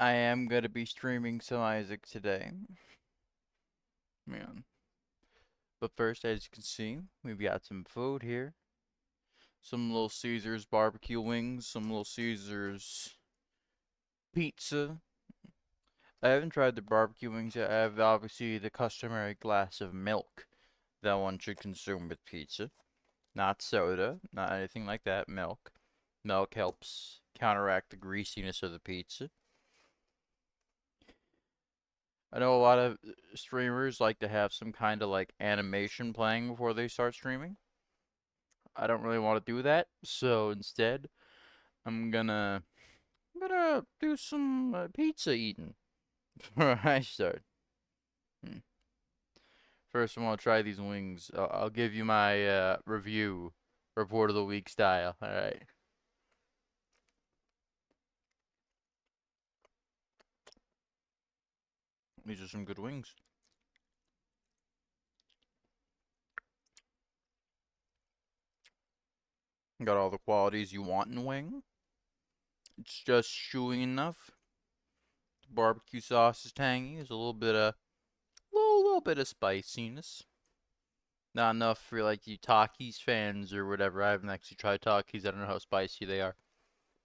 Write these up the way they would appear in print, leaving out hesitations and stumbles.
I am gonna be streaming some Isaac today. Man. But first, as you can see, we've got some food here. Some Little Caesars barbecue wings, some Little Caesars pizza. I haven't tried the barbecue wings yet. I have obviously the customary glass of milk that one should consume with pizza. Not soda, not anything like that. Milk. Milk helps counteract the greasiness of the pizza. I know a lot of streamers like to have some kind of like animation playing before they start streaming. I don't really want to do that, so instead, I'm gonna do some pizza eating before I start. Hmm. First, I want to try these wings. I'll give you my review, report of the week style. All right, these are some good wings. Got all the qualities you want in a wing. It's just chewy enough. The barbecue sauce is tangy. There's a little bit of spiciness. Not enough for like you Takis fans or whatever. I haven't actually tried Takis. I don't know how spicy they are.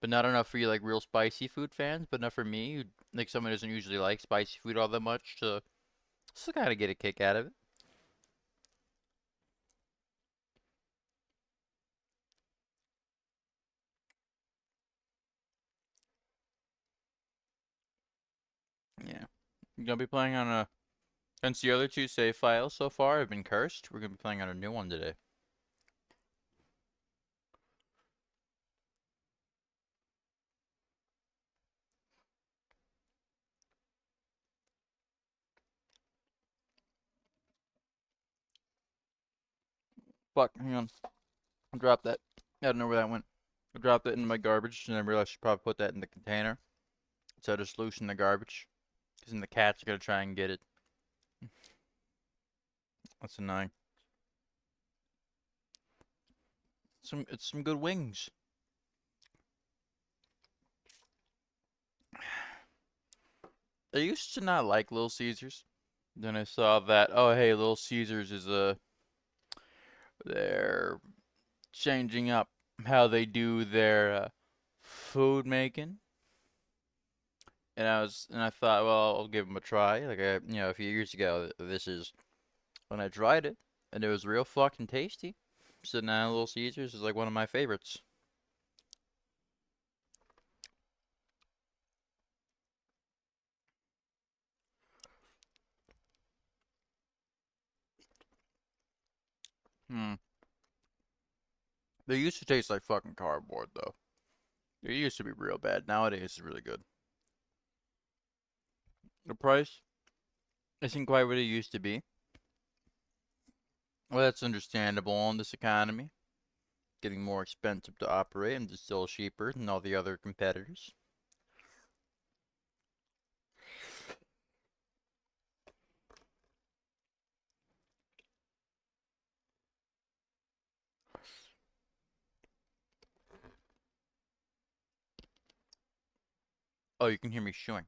But not enough for you like real spicy food fans. But enough for me, who like someone who doesn't usually like spicy food all that much to still kind of get a kick out of it. Yeah. I'm gonna be playing on a since the other two save files so far have been cursed, we're gonna be playing on a new one today. Fuck, hang on. I dropped that. I don't know where that went. I dropped it in my garbage and I realized I should probably put that in the container instead of solution in the garbage. Because then the cat's gonna try and get it. That's annoying. It's some good wings. I used to not like Little Caesars. Then I saw that, oh hey, Little Caesars is they're changing up how they do their food making. And I thought, well, I'll give them a try. A few years ago, this is when I tried it, and it was real fucking tasty. So now Little Caesars is like one of my favorites. Hmm. They used to taste like fucking cardboard though. They used to be real bad. Nowadays, it's really good. The price isn't quite what it used to be. Well, that's understandable in this economy. Getting more expensive to operate and it's still cheaper than all the other competitors. Oh, you can hear me chewing.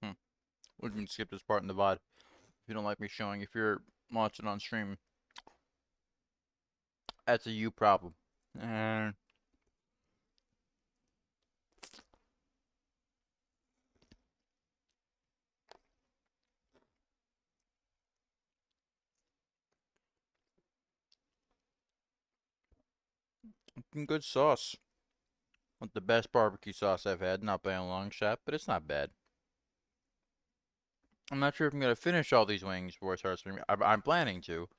Hmm. We can skip this part in the VOD if you don't like me showing. If you're watching on stream, that's a you problem. And good sauce. With the best barbecue sauce I've had, not by a long shot, but it's not bad. I'm not sure if I'm gonna finish all these wings before I start streaming. I'm planning to,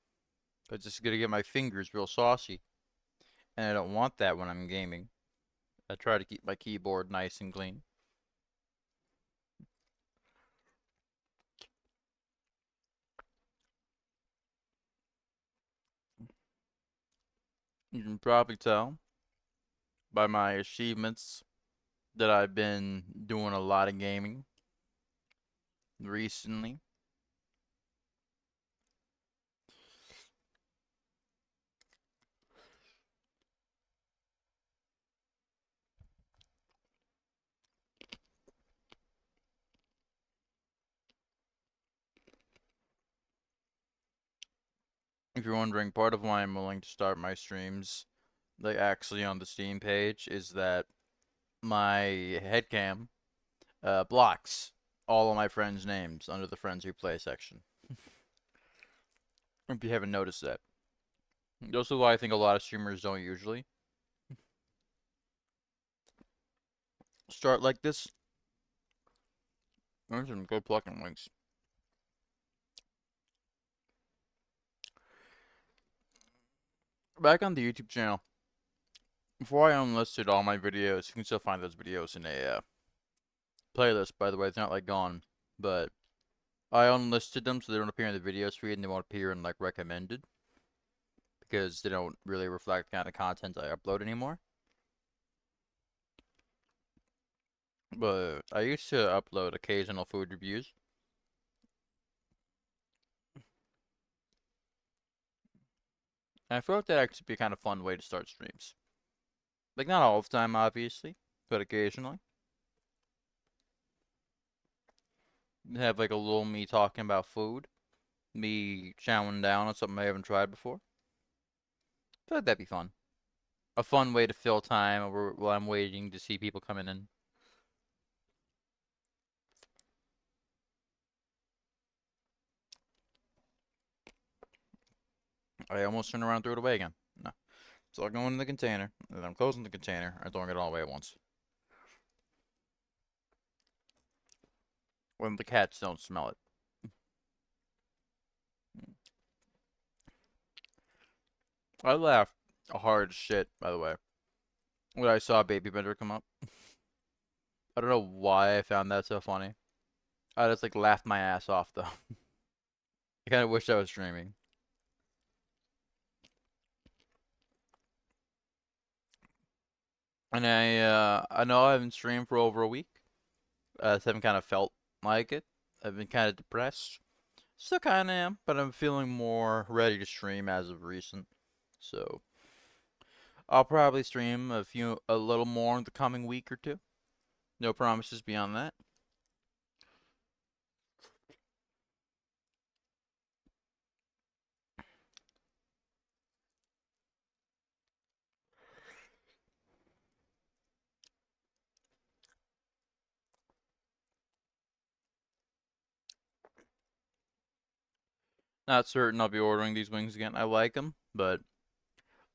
but it's just gonna get my fingers real saucy, and I don't want that when I'm gaming. I try to keep my keyboard nice and clean. You can probably tell by my achievements that I've been doing a lot of gaming recently. if you're wondering, part of why I'm willing to start my streams, like actually on the Steam page, is that my headcam blocks all of my friends' names under the friends who play section. If you haven't noticed that. This is why I think a lot of streamers don't usually start like this. There's some good plucking links. Back on the YouTube channel, before I unlisted all my videos, you can still find those videos in a playlist, by the way. It's not like gone, but I unlisted them so they don't appear in the videos feed and they won't appear in like recommended because they don't really reflect the kind of content I upload anymore. But I used to upload occasional food reviews. And I feel like that actually be a kind of fun way to start streams. Like not all the time, obviously, but occasionally. Have like a little me talking about food, me chowing down on something I haven't tried before. I feel like that'd be fun. A fun way to fill time while I'm waiting to see people coming in. I almost turned around and threw it away again. No. It's all going in the container, and then I'm closing the container and throwing it all away at once. When the cats don't smell it. I laughed hard as shit, by the way, when I saw Baby Bender come up. I don't know why I found that so funny. I just like laughed my ass off though. I kind of wish I was streaming. And I know I haven't streamed for over a week. I just haven't kind of felt like it. I've been kind of depressed. Still kind of am, but I'm feeling more ready to stream as of recent. So I'll probably stream a little more in the coming week or two. No promises beyond that. Not certain I'll be ordering these wings again. I like them, but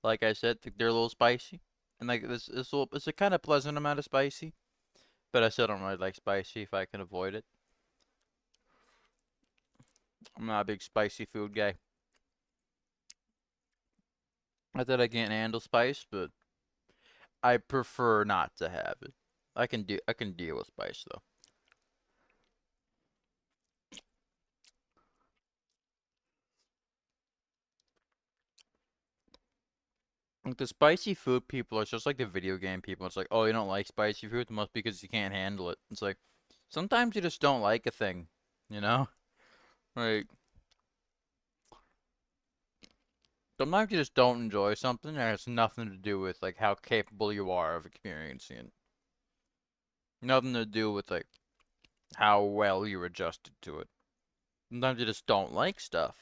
like I said, they're a little spicy, and like it's a kind of pleasant amount of spicy. But I still don't really like spicy if I can avoid it. I'm not a big spicy food guy. Not that I can't handle spice, but I prefer not to have it. I can deal with spice though. Like the spicy food people are just like the video game people. It's like, oh, you don't like spicy food? It must be because you can't handle it. It's like sometimes you just don't like a thing, you know? Like sometimes you just don't enjoy something and it's nothing to do with like how capable you are of experiencing it. Nothing to do with like how well you're adjusted to it. Sometimes you just don't like stuff.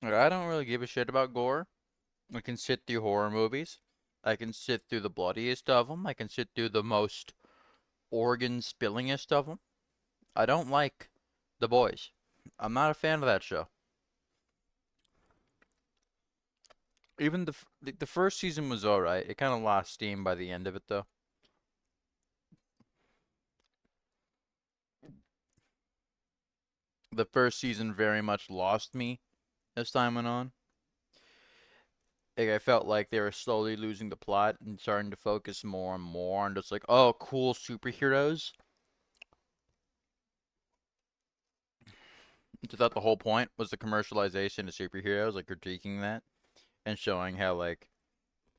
Like I don't really give a shit about gore. I can sit through horror movies. I can sit through the bloodiest of them. I can sit through the most organ spillingest of them. I don't like The Boys. I'm not a fan of that show. Even the first season was alright. It kind of lost steam by the end of it though. The first season very much lost me as time went on. Like I felt like they were slowly losing the plot and starting to focus more and more on just like, oh, cool superheroes. I thought the whole point was the commercialization of superheroes, like critiquing that and showing how like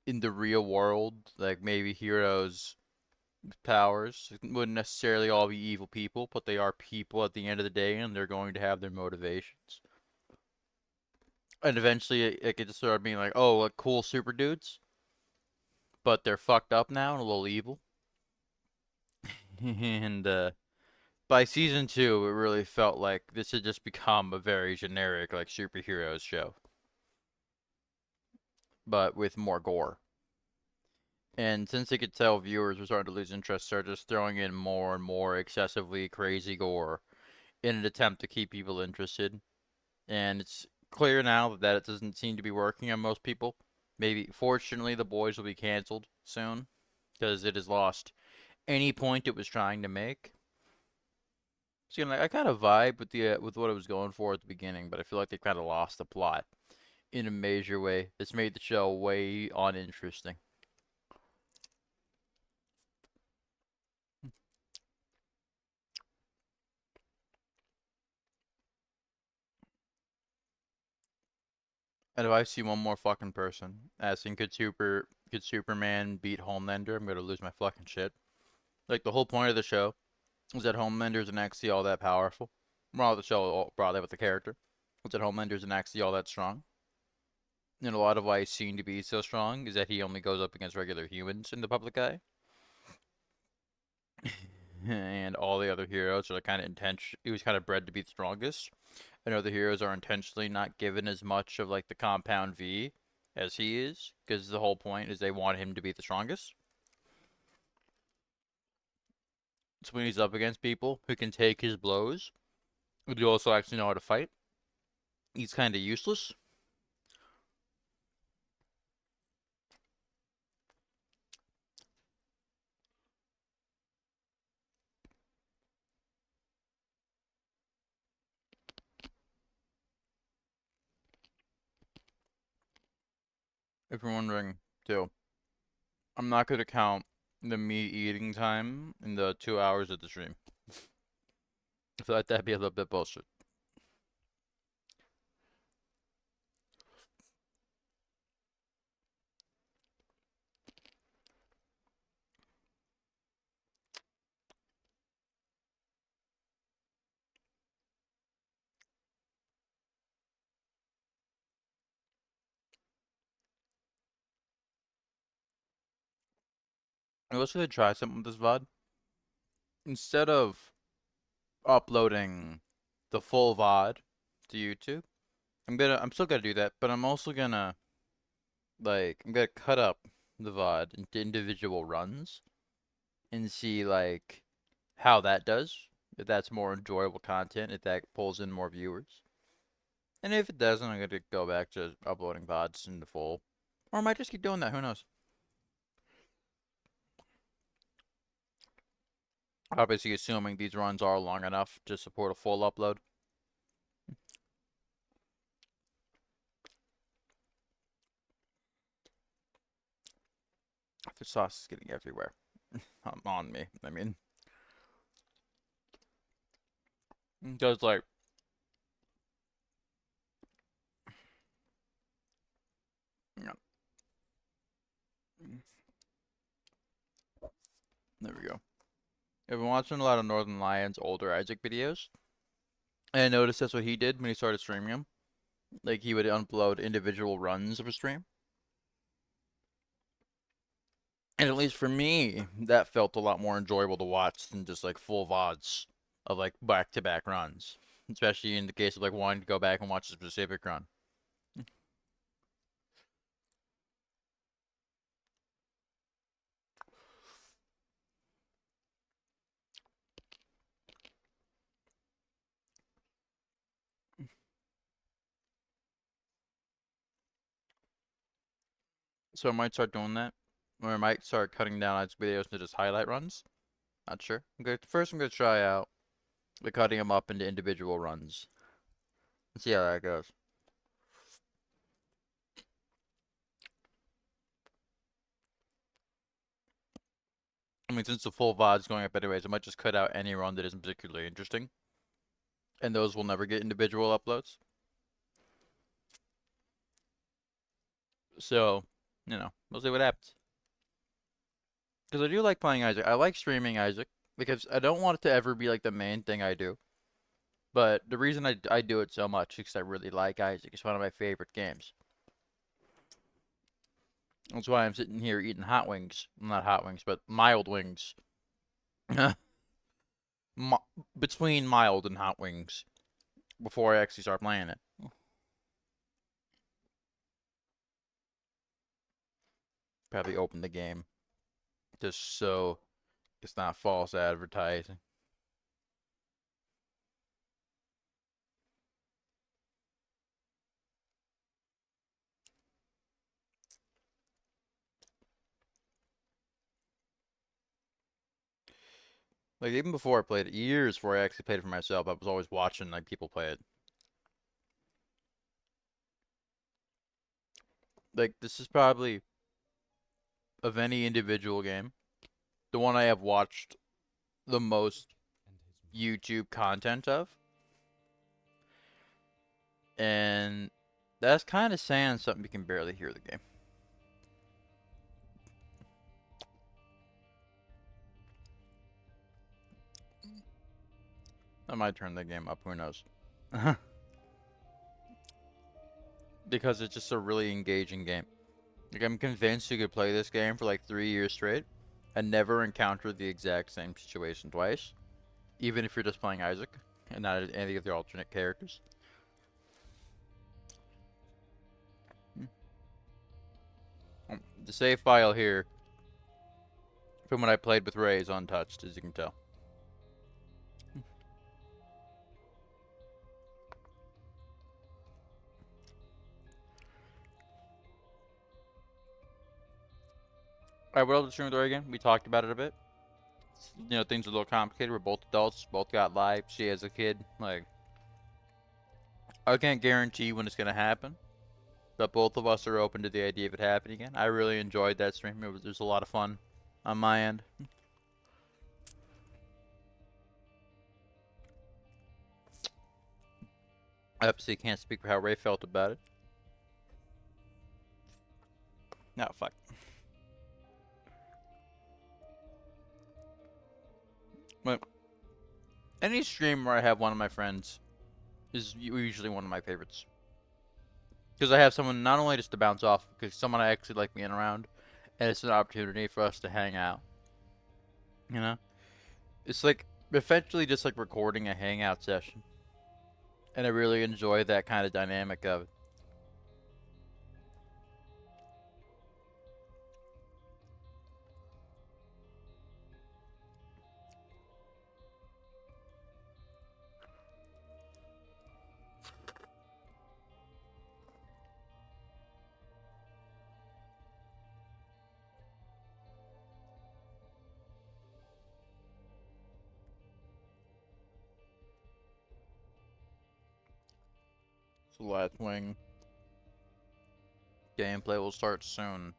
in the real world, like maybe heroes' powers wouldn't necessarily all be evil people, but they are people at the end of the day, and they're going to have their motivations. And eventually, it could just start being like, oh, like cool super dudes, but they're fucked up now and a little evil. And by season 2, it really felt like this had just become a very generic like superheroes show, but with more gore. And since they could tell viewers were starting to lose interest, they're just throwing in more and more excessively crazy gore in an attempt to keep people interested. And it's clear now that it doesn't seem to be working on most people. Maybe, fortunately, The Boys will be canceled soon because it has lost any point it was trying to make. So, you know, I kind of vibe with the with what it was going for at the beginning, but I feel like they kind of lost the plot in a major way. It's made the show way uninteresting. And if I see one more fucking person asking could Superman beat Homelander, I'm gonna lose my fucking shit. Like the whole point of the show is that Homelander isn't actually all that powerful. Well, the show brought that with the character. Was that Homelander isn't actually all that strong. And a lot of why he's seen to be so strong is that he only goes up against regular humans in the public eye. And all the other heroes are kind of intention. He was kind of bred to be the strongest. And other heroes are intentionally not given as much of like the compound V as he is, because the whole point is they want him to be the strongest. So when he's up against people who can take his blows, but who also actually know how to fight, he's kind of useless. If you're wondering, too, I'm not going to count the meat eating time in the 2 hours of the stream. I feel like that'd be a little bit bullshit. I was going to try something with this VOD. Instead of uploading the full VOD to YouTube, I'm still gonna do that, but I'm also gonna I'm gonna cut up the VOD into individual runs and see like how that does. If that's more enjoyable content, if that pulls in more viewers. And if it doesn't, I'm gonna go back to uploading VODs in the full. Or I might just keep doing that, who knows? Obviously assuming these runs are long enough to support a full upload. The sauce is getting everywhere. On me. I mean, because like, yeah, there we go. I've been watching a lot of Northern Lions older Isaac videos, and I noticed that's what he did when he started streaming them. Like he would upload individual runs of a stream, and at least for me, that felt a lot more enjoyable to watch than just like full VODs of like back-to-back runs. Especially in the case of like wanting to go back and watch a specific run. So I might start doing that, or I might start cutting down Isaac videos into just highlight runs. Not sure. First, I'm gonna try out the cutting them up into individual runs and see how that goes. I mean, since the full VOD's going up anyways, I might just cut out any run that isn't particularly interesting, and those will never get individual uploads. So, we'll see what happens. Because I do like playing Isaac. I like streaming Isaac because I don't want it to ever be like the main thing I do. But the reason I do it so much is because I really like Isaac. It's one of my favorite games. That's why I'm sitting here eating hot wings. Well, not hot wings, but mild wings. between mild and hot wings before I actually start playing it. Probably open the game just so it's not false advertising. Like even before I played it, years before I actually played it for myself, I was always watching like people play it. Like this is probably of any individual game, the one I have watched the most YouTube content of. And that's kind of saying something you can barely hear the game. I might turn the game up, who knows? Because it's just a really engaging game. Like I'm convinced you could play this game for like 3 years straight and never encounter the exact same situation twice, even if you're just playing Isaac and not any of the alternate characters. The save file here from when I played with Ray is untouched, as you can tell. Alright, what else is with Ray again? We talked about it a bit. You know, things are a little complicated. We're both adults, both got lives. She has a kid. Like, I can't guarantee when it's gonna happen, but both of us are open to the idea of it happening again. I really enjoyed that stream. There's a lot of fun on my end. I obviously can't speak for how Ray felt about it. No, fuck. But any stream where I have one of my friends is usually one of my favorites. Because I have someone not only just to bounce off, because someone I actually like being around, and it's an opportunity for us to hang out. You know? It's like essentially just like recording a hangout session. And I really enjoy that kind of dynamic of it. So last wing. Gameplay will start soon.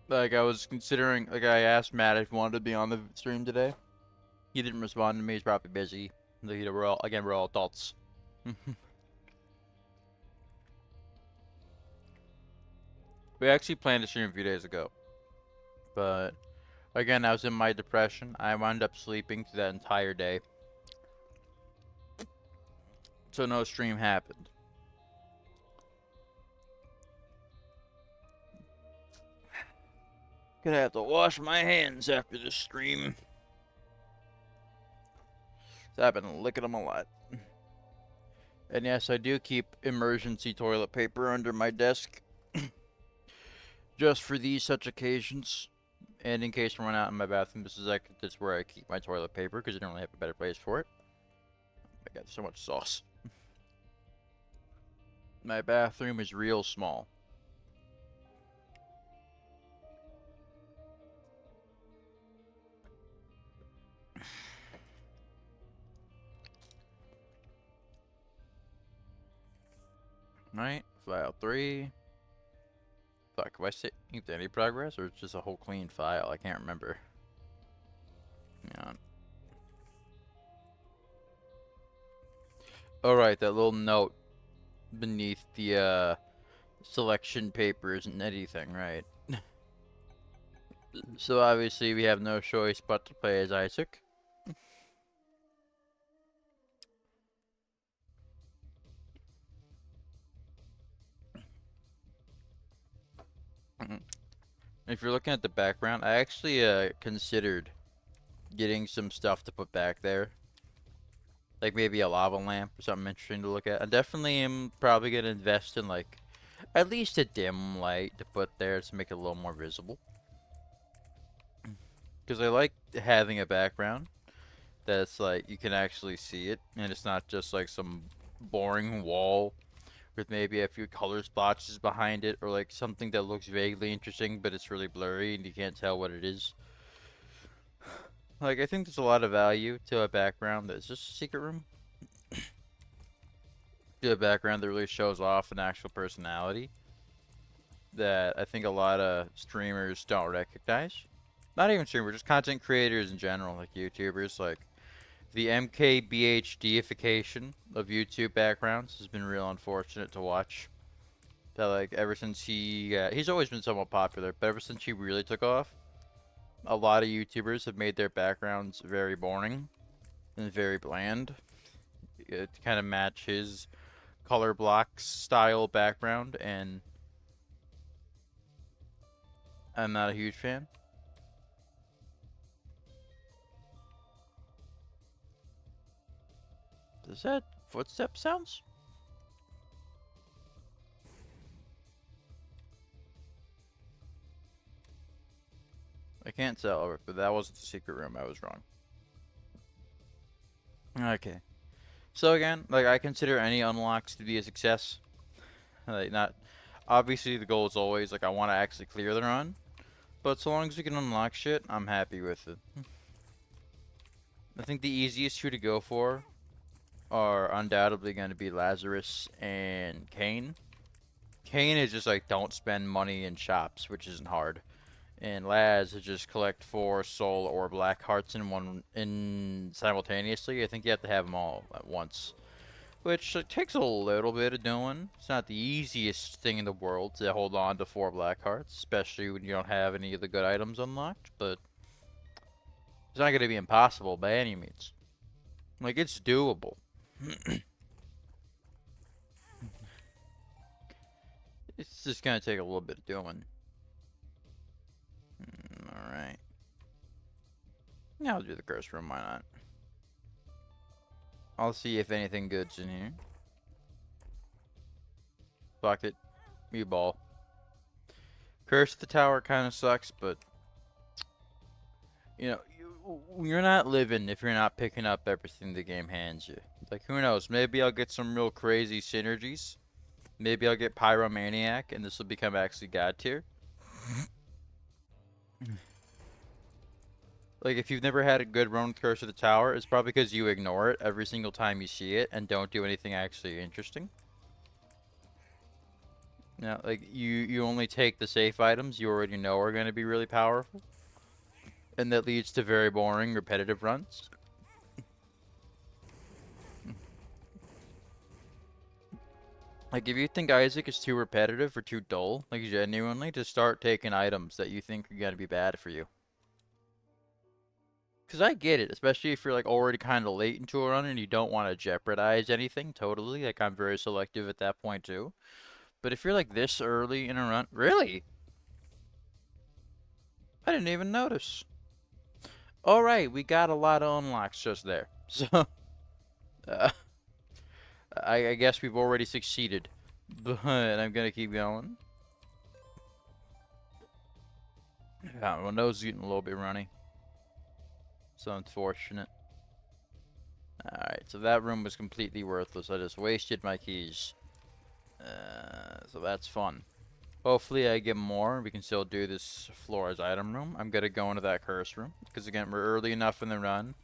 Like I was considering, like I asked Matt if he wanted to be on the stream today. He didn't respond to me. He's probably busy. Like, you know, we're all adults. We actually planned to stream a few days ago, but again, I was in my depression. I wound up sleeping through that entire day, so no stream happened. Gonna have to wash my hands after this stream. I've been licking them a lot. And yes, I do keep emergency toilet paper under my desk just for these such occasions. And in case I run out in my bathroom, this is where I keep my toilet paper because I don't really have a better place for it. I got so much sauce. My bathroom is real small. Right, file 3. Fuck, have I saved any progress or it's just a whole clean file? I can't remember. Yeah. Alright, that little note beneath the selection paper isn't anything, right? So obviously we have no choice but to play as Isaac. If you're looking at the background, I actually considered getting some stuff to put back there. Like maybe a lava lamp or something interesting to look at. I definitely am probably gonna invest in like at least a dim light to put there to make it a little more visible. Because I like having a background that's like you can actually see it and it's not just like some boring wall with maybe a few color splotches behind it or like something that looks vaguely interesting but it's really blurry and you can't tell what it is. Like I think there's a lot of value to a background that's just a secret room. To a background that really shows off an actual personality that I think a lot of streamers don't recognize. Not even streamers, just content creators in general, like YouTubers. Like the MKBHDification of YouTube backgrounds has been real unfortunate to watch. That like ever since he's always been somewhat popular, but ever since he really took off, a lot of YouTubers have made their backgrounds very boring and very bland. To kind of match his color block style background, and I'm not a huge fan. Does that footstep sounds? I can't tell, but that wasn't the secret room. I was wrong. Okay. So again, like I consider any unlocks to be a success. Like not obviously the goal is always like I want to actually clear the run, but so long as we can unlock shit, I'm happy with it. I think the easiest two to go for are undoubtedly going to be Lazarus and Kane. Kane is just like don't spend money in shops, which isn't hard. And Laz is just collect 4 soul or black hearts in one in simultaneously. I think you have to have them all at once, which takes a little bit of doing. It's not the easiest thing in the world to hold on to 4 black hearts, especially when you don't have any of the good items unlocked. But it's not going to be impossible by any means. Like it's doable. It's just gonna take a little bit of doing. Alright. Now I'll do the curse room, why not? I'll see if anything good's in here. Fuck it. You ball. Curse of the tower kinda sucks, but you know, you're not living if you're not picking up everything the game hands you. Like who knows, maybe I'll get some real crazy synergies. Maybe I'll get Pyromaniac and this will become actually God tier. Like, if you've never had a good run with Curse of the Tower, it's probably because you ignore it every single time you see it and don't do anything actually interesting. Now, like, you only take the safe items you already know are going to be really powerful. And that leads to very boring, repetitive runs. Like, if you think Isaac is too repetitive or too dull, like, genuinely, just start taking items that you think are going to be bad for you. Because I get it, especially if you're, like, already kind of late into a run and you don't want to jeopardize anything, totally. Like, I'm very selective at that point, too. But if you're, like, this early in a run... Really? I didn't even notice. Alright, we got a lot of unlocks just there. So, uh, I guess we've already succeeded. But I'm gonna keep going. My nose is getting a little bit runny. So unfortunate. Alright, so that room was completely worthless. I just wasted my keys. So that's fun. Hopefully I get more. We can still do this floor's item room. I'm gonna go into that curse room. Because again, we're early enough in the run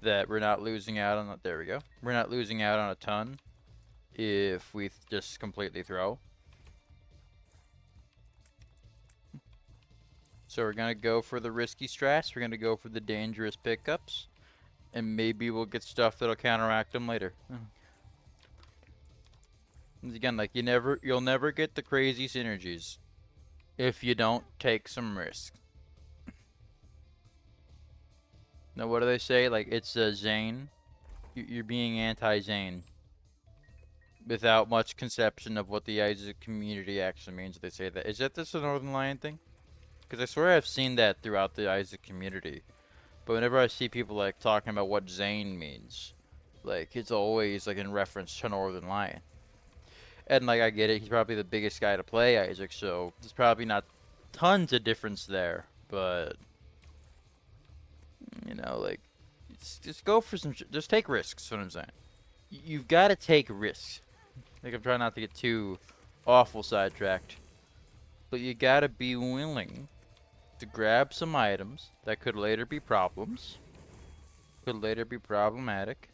that we're not losing out on... There we go. We're not losing out on a ton if we just completely throw. So we're going to go for the risky strats. We're going to go for the dangerous pickups. And maybe we'll get stuff that'll counteract them later. And again, like you'll never get the crazy synergies if you don't take some risk. Now, what do they say? Like, it's a Zane. You're being anti-Zane. without much conception of what the Isaac community actually means. They say that. Is that this a Northern Lion thing? Because I swear I've seen that throughout the Isaac community. But whenever I see people like talking about what Zane means, like it's always like in reference to Northern Lion. And like I get it, he's probably the biggest guy to play Isaac, so there's probably not tons of difference there. But you know, like just go for some, just take risks. Is what I'm saying. You've got to take risks. Like I'm trying not to get too awful sidetracked, but you got to be willing to grab some items that could later be problems, could later be problematic.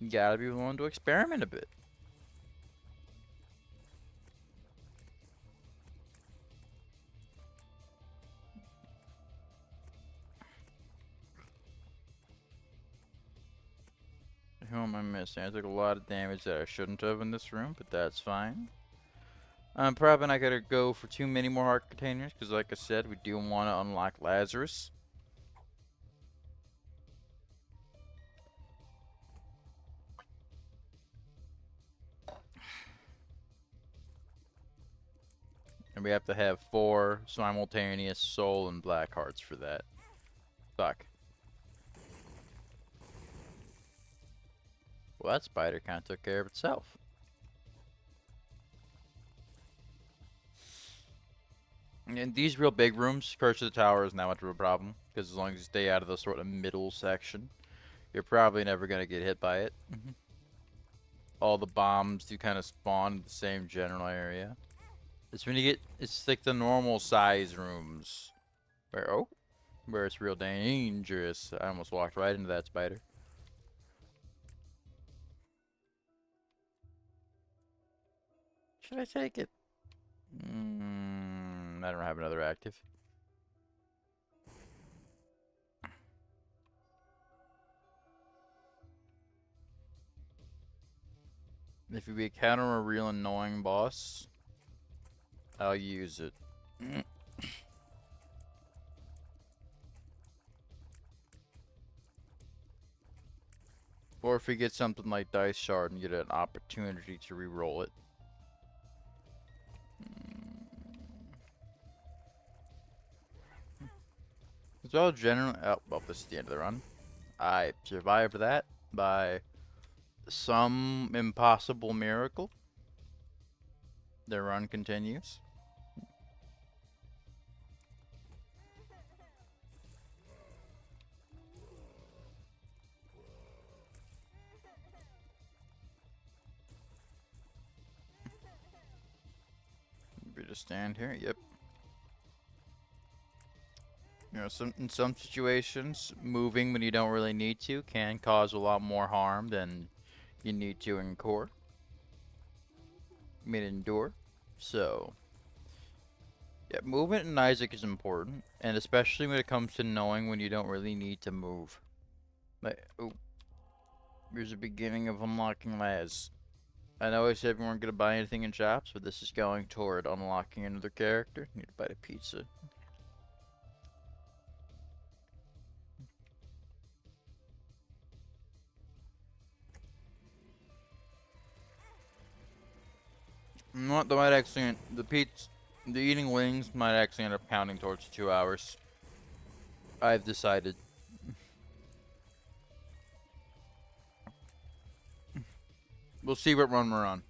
You gotta be willing to experiment a bit. Who am I missing? I took a lot of damage that I shouldn't have in this room, but that's fine. I'm probably not gonna go for too many more heart containers, because like I said, we do want to unlock Lazarus. And we have to have 4 simultaneous soul and black hearts for that. Fuck. Well, that spider kind of took care of itself. In these real big rooms, Curse of the Tower is not much of a problem, because as long as you stay out of the sort of middle section, you're probably never going to get hit by it. All the bombs do kind of spawn in the same general area. It's when you get, it's like the normal size rooms where it's real dangerous. I almost walked right into that spider. Should I take it? I don't have another active. If we encounter a real annoying boss, I'll use it. Or if we get something like Dice Shard and get an opportunity to re-roll it. So generally, oh, well, this is the end of the run. I survived that by some impossible miracle. The run continues. We just stand here. Yep. You know, in some situations, moving when you don't really need to can cause a lot more harm than you need to endure. So, yeah, movement in Isaac is important, and especially when it comes to knowing when you don't really need to move. Like, oh, here's the beginning of unlocking Laz. I know I said we weren't gonna buy anything in shops, but this is going toward unlocking another character. Need to buy a pizza. You know what? They might actually the eating wings might actually end up counting towards 2 hours. I've decided. We'll see what run we're on.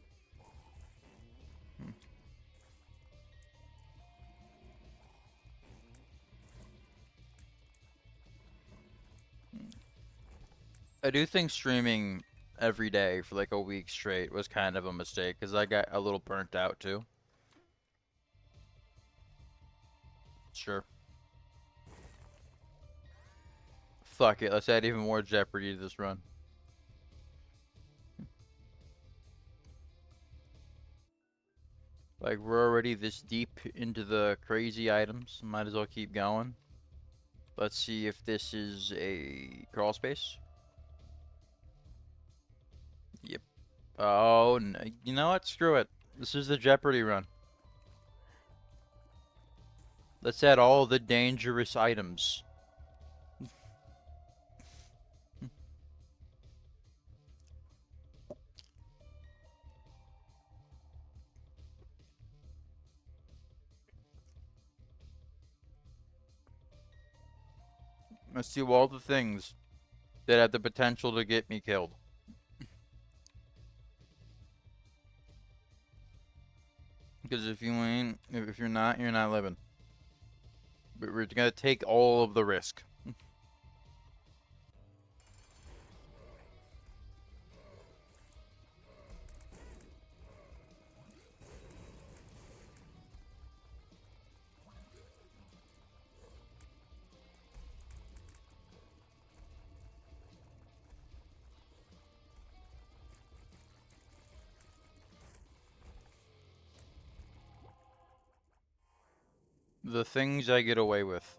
I do think streaming every day for like a week straight was kind of a mistake because I got a little burnt out too. Sure. Fuck it, let's add even more jeopardy to this run. Like, we're already this deep into the crazy items. Might as well keep going. Let's see if this is a crawl space. Yep. Oh, no. You know what? Screw it. This is the Jeopardy run. Let's add all the dangerous items. Let's do all the things that have the potential to get me killed. Because if you ain't, if you're not living. But we're gonna take all of the risk. The things I get away with.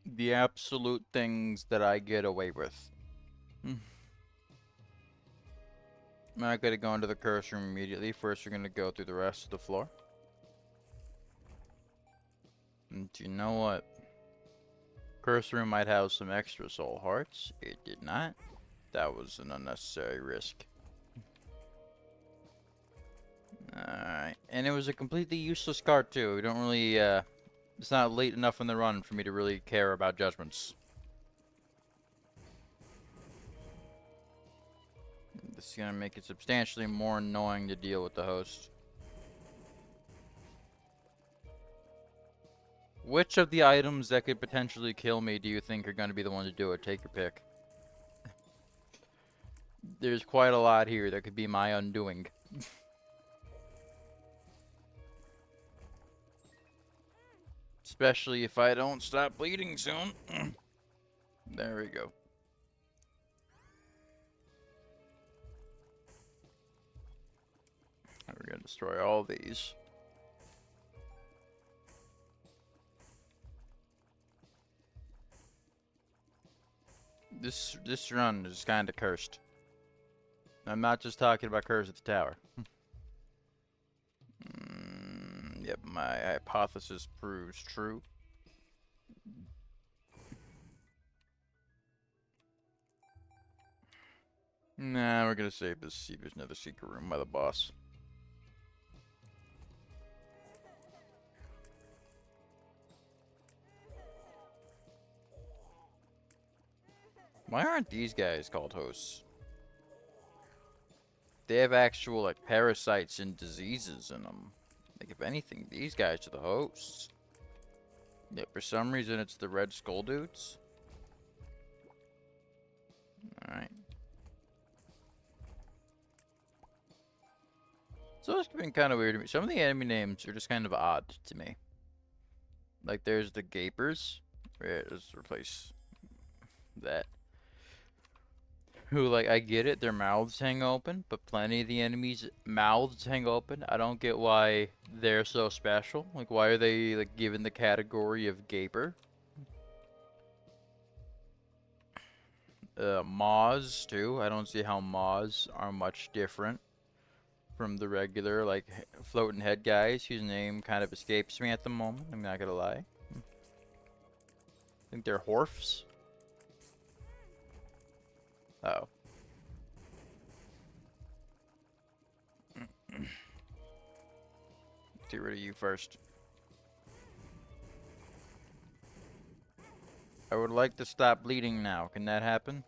The absolute things that I get away with. I'm not gonna go into the curse room immediately. First, we're gonna go through the rest of the floor. And you know what? Curse room might have some extra soul hearts. It did not. That was an unnecessary risk. Alright. And it was a completely useless card too. We don't really, it's not late enough in the run for me to really care about judgments. This is gonna make it substantially more annoying to deal with the host. Which of the items that could potentially kill me do you think are gonna be the one to do it? Take your pick. There's quite a lot here that could be my undoing. Especially if I don't stop bleeding soon. There we go. We're gonna destroy all these. This run is kind of cursed. I'm not just talking about curse at the tower. Yep, my hypothesis proves true. Nah, we're gonna save this. See if there's another secret room by the boss. Why aren't these guys called hosts? They have actual, like, parasites and diseases in them. Like, if anything, these guys are the hosts. Yeah, for some reason, it's the Red Skull dudes. Alright. So it's been kind of weird to me. Some of the enemy names are just kind of odd to me. Like, there's the Gapers. Let's replace that. Who, like, I get it, their mouths hang open, but plenty of the enemies' mouths hang open. I don't get why they're so special. Like, why are they, like, given the category of Gaper? Maws, too. I don't see how Maws are much different from the regular, like, floating head guys whose name kind of escapes me at the moment. I'm not gonna lie. I think they're Horfs. Uh oh. Get rid of you first. I would like to stop bleeding now. Can that happen?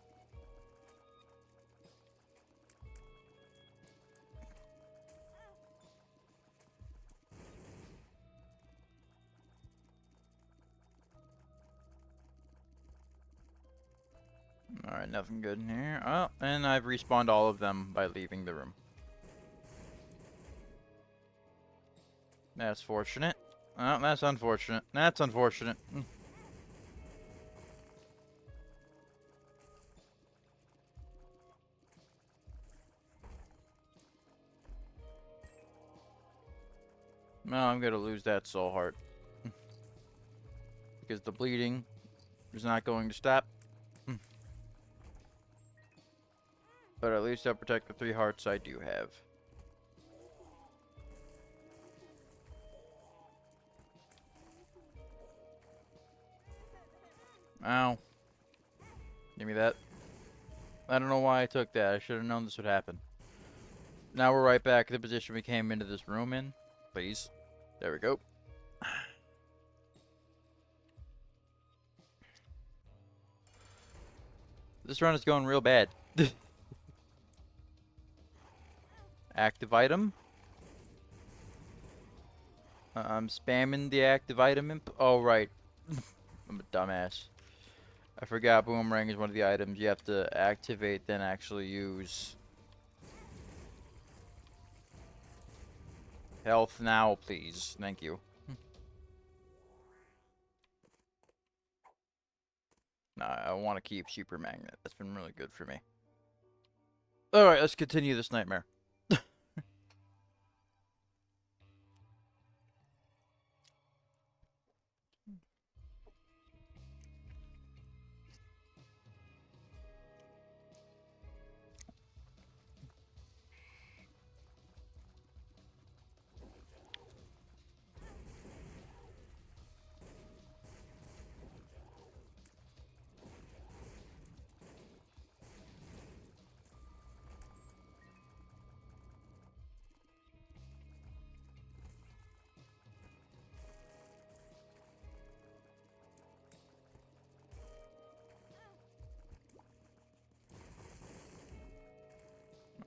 Alright, nothing good in here. Oh, and I've respawned all of them by leaving the room. That's fortunate. Oh, that's unfortunate. That's unfortunate. No, I'm gonna lose that soul heart. Because the bleeding is not going to stop. But at least I'll protect the 3 hearts I do have. Ow. Give me that. I don't know why I took that. I should have known this would happen. Now we're right back in the position we came into this room in. Please. There we go. This run is going real bad. Active item. I'm spamming the active item imp. Oh, right. I'm a dumbass. I forgot Boomerang is one of the items you have to activate, then actually use. Health now, please. Thank you. Nah, I want to keep Super Magnet. That's been really good for me. Alright, let's continue this nightmare.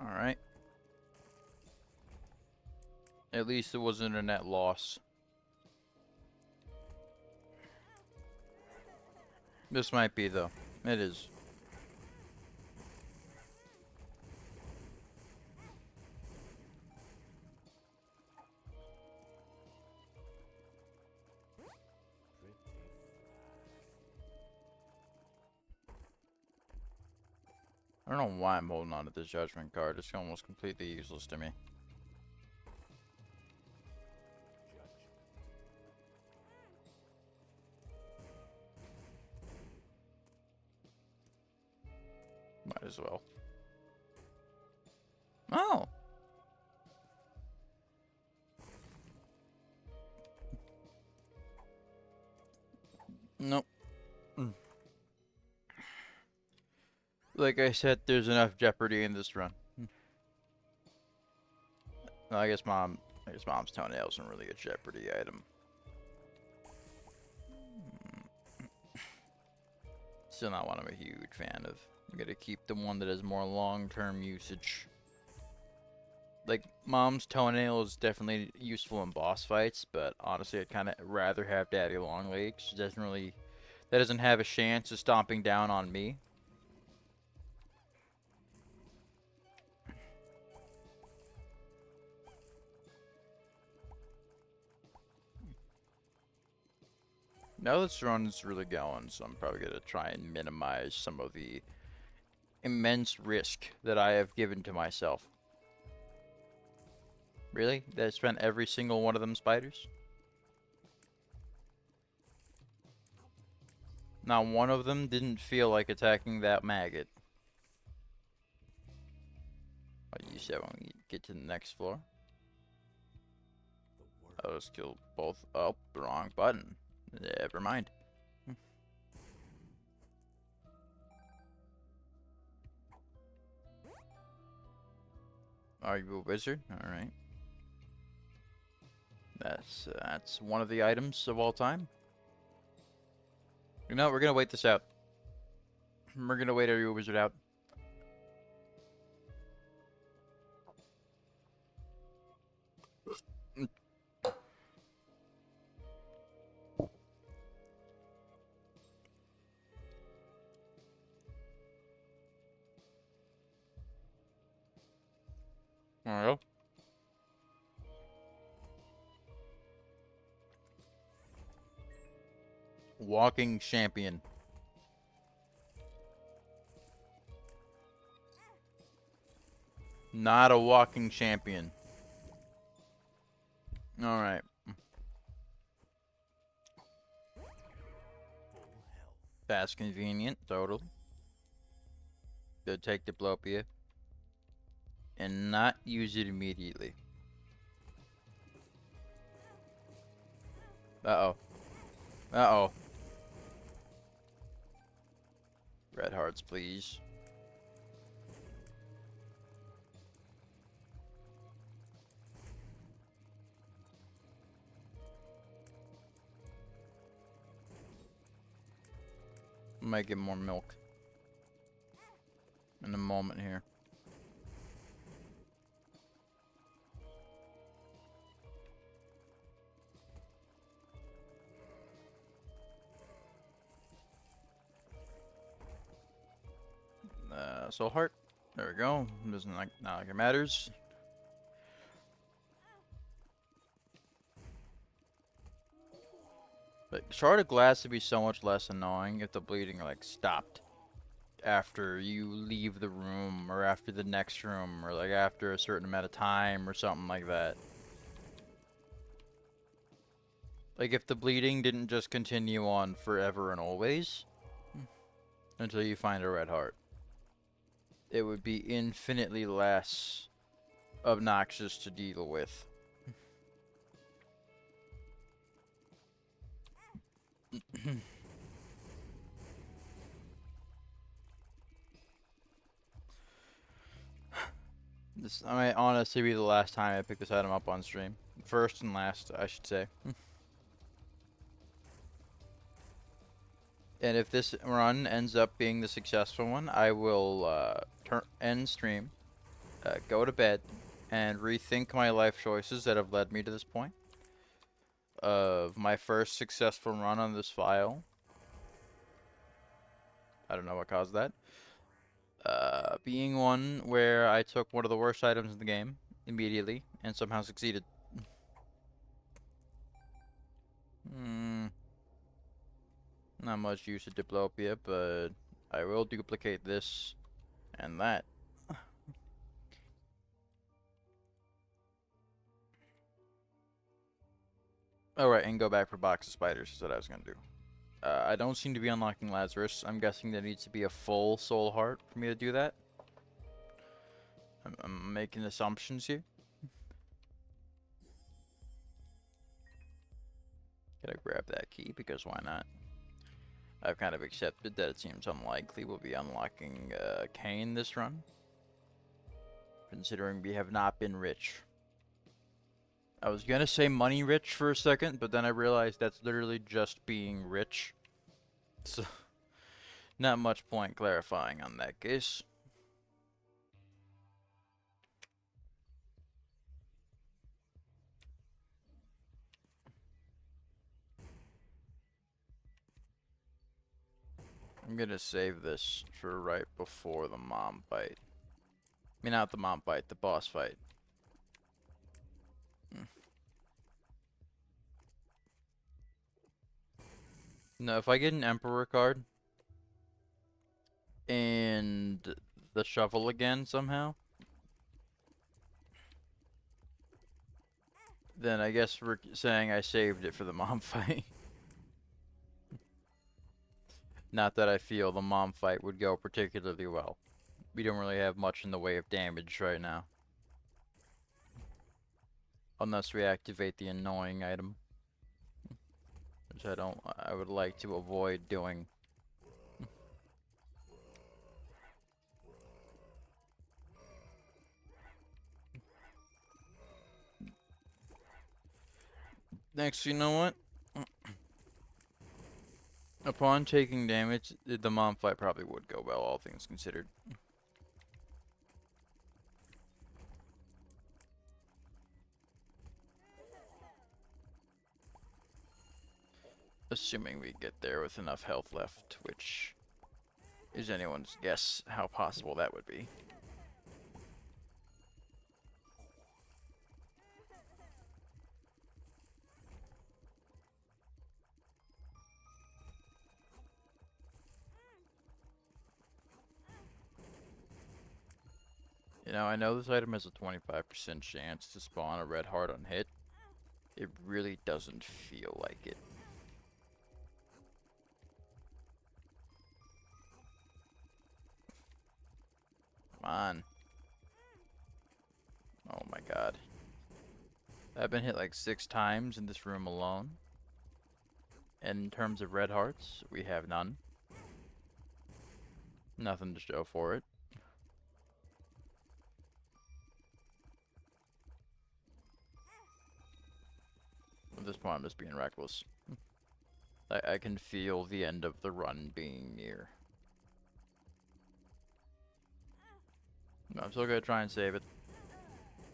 Alright. At least it wasn't a net loss. This might be, though. It is. I don't know why I'm holding on to this judgment card. It's almost completely useless to me. Might as well. Oh! Nope. Like I said, there's enough jeopardy in this run. No, I guess mom's toenail isn't really a jeopardy item. Still not one I'm a huge fan of. I'm gonna keep the one that has more long-term usage. Like, mom's toenail is definitely useful in boss fights, but honestly, I'd kind of rather have Daddy Longlegs. That doesn't have a chance of stomping down on me. Now this run's really going, so I'm probably gonna try and minimize some of the immense risk that I have given to myself. Really? Did I spent every single one of them spiders? Not one of them didn't feel like attacking that maggot. Oh, you said when we get to the next floor? I'll just kill both. Oh, wrong button. Never mind. Are you a wizard? Alright. That's one of the items of all time. You know, we're gonna wait this out. We're gonna wait Are You a Wizard out. Alright. Walking champion. Not a walking champion. Alright. That's convenient, total. Go take Diplopia. And not use it immediately. Uh-oh. Uh-oh. Red hearts, please. Might get more milk. in a moment here. Soul Heart. There we go. Doesn't like not like it matters. But Shard of Glass would be so much less annoying if the bleeding like stopped after you leave the room or after the next room or like after a certain amount of time or something like that. Like if the bleeding didn't just continue on forever and always until you find a red heart, it would be infinitely less obnoxious to deal with. This might honestly be the last time I pick this item up on stream. First and last, I should say. And if this run ends up being the successful one, I will end stream, go to bed, and rethink my life choices that have led me to this point of my first successful run on this file. I don't know what caused that. Being one where I took one of the worst items in the game immediately and somehow succeeded. Not much use of Diplopia, but I will duplicate this and that. Alright, and go back for box of spiders is what I was gonna do. I don't seem to be unlocking Lazarus. I'm guessing there needs to be a full soul heart for me to do that. I'm making assumptions here. Gotta grab that key because why not? I've kind of accepted that it seems unlikely we'll be unlocking Cain this run, considering we have not been rich. I was gonna say money rich for a second, but then I realized that's literally just being rich. So, not much point clarifying on that case. I'm gonna save this for right before the mom fight. I mean, not the mom fight, the boss fight. No, if I get an Emperor card and the shovel again somehow, then I guess we're saying I saved it for the mom fight. Not that I feel the mom fight would go particularly well. We don't really have much in the way of damage right now. Unless we activate the annoying item. Which I would like to avoid doing. Next, you know what? Upon taking damage, the mom fight probably would go well, all things considered. Assuming we get there with enough health left, which is anyone's guess how possible that would be. You know, I know this item has a 25% chance to spawn a red heart on hit. It really doesn't feel like it. Come on. Oh my god. I've been hit like 6 times in this room alone. And in terms of red hearts, we have none. Nothing to show for it. At this point, I'm just being reckless. I can feel the end of the run being near. No, I'm still gonna try and save it.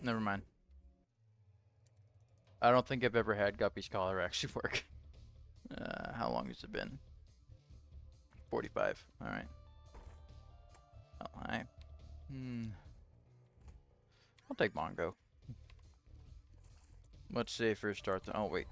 Never mind. I don't think I've ever had Guppy's collar actually work. How long has it been? 45. Alright. Oh, hi. I'll take Mongo. Much safer start than. Oh, wait.